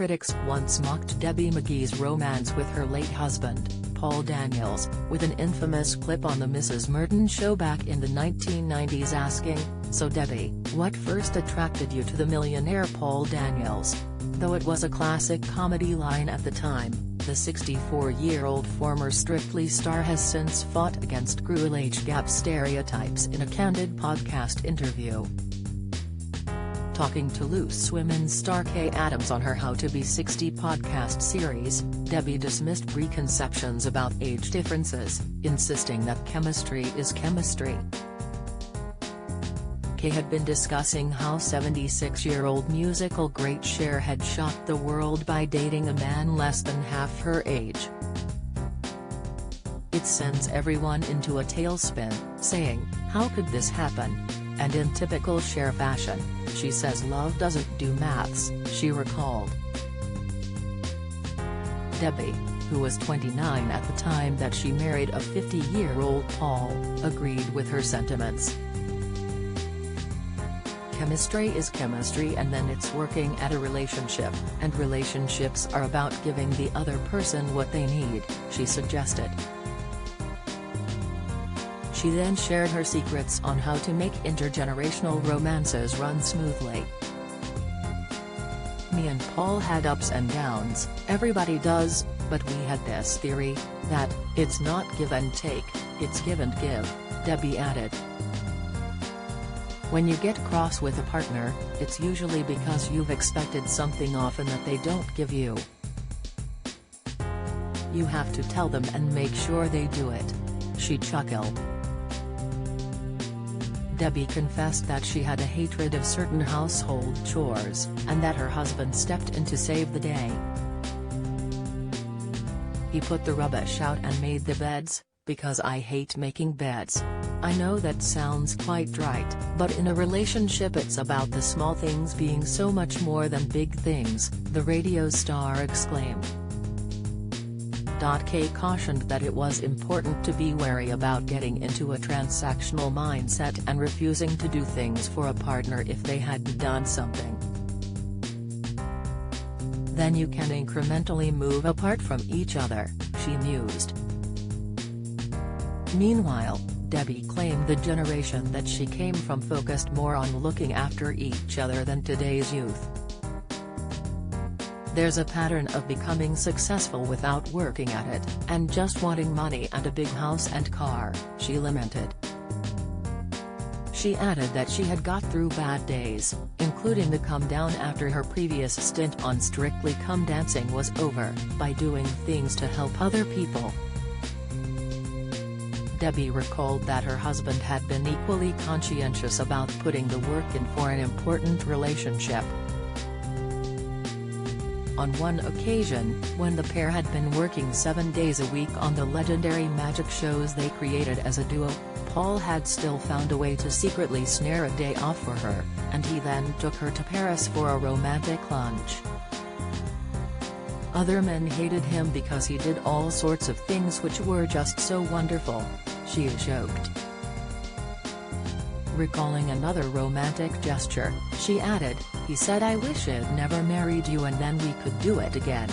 critics once mocked Debbie McGee's romance with her late husband, Paul Daniels, with an infamous clip on the Mrs. Merton show back in the 1990s asking, "So Debbie, what first attracted you to the millionaire Paul Daniels?" Though it was a classic comedy line at the time, the 64-year-old former Strictly star has since fought against cruel age gap stereotypes in a candid podcast interview. Talking to Loose Women's star Kay Adams on her How to Be 60 podcast series, Debbie dismissed preconceptions about age differences, insisting that chemistry is chemistry. Kay had been discussing how 76-year-old musical great Cher had shocked the world by dating a man less than half her age. It sends everyone into a tailspin, saying, "How could this happen?" And in typical Cher fashion, she says love doesn't do maths, she recalled. Debbie, who was 29 at the time that she married a 50-year-old Paul, agreed with her sentiments. Chemistry is chemistry, and then it's working at a relationship, and relationships are about giving the other person what they need, she suggested. She then shared her secrets on how to make intergenerational romances run smoothly. "Me and Paul had ups and downs, everybody does, but we had this theory, that, it's not give and take, it's give and give," Debbie added. "When you get cross with a partner, it's usually because you've expected something often that they don't give you. You have to tell them and make sure they do it," she chuckled. Debbie confessed that she had a hatred of certain household chores, and that her husband stepped in to save the day. "He put the rubbish out and made the beds, because I hate making beds. I know that sounds quite right, but in a relationship it's about the small things being so much more than big things," the radio star exclaimed. Kay cautioned that it was important to be wary about getting into a transactional mindset and refusing to do things for a partner if they hadn't done something. "Then you can incrementally move apart from each other," she mused. Meanwhile, Debbie claimed the generation that she came from focused more on looking after each other than today's youth. "There's a pattern of becoming successful without working at it, and just wanting money and a big house and car," she lamented. She added that she had got through bad days, including the come down after her previous stint on Strictly Come Dancing was over, by doing things to help other people. Debbie recalled that her husband had been equally conscientious about putting the work in for an important relationship. On one occasion, when the pair had been working 7 days a week on the legendary magic shows they created as a duo, Paul had still found a way to secretly snare a day off for her, and he then took her to Paris for a romantic lunch. "Other men hated him because he did all sorts of things which were just so wonderful," she joked. Recalling another romantic gesture, she added, "He said I wish I'd never married you and then we could do it again."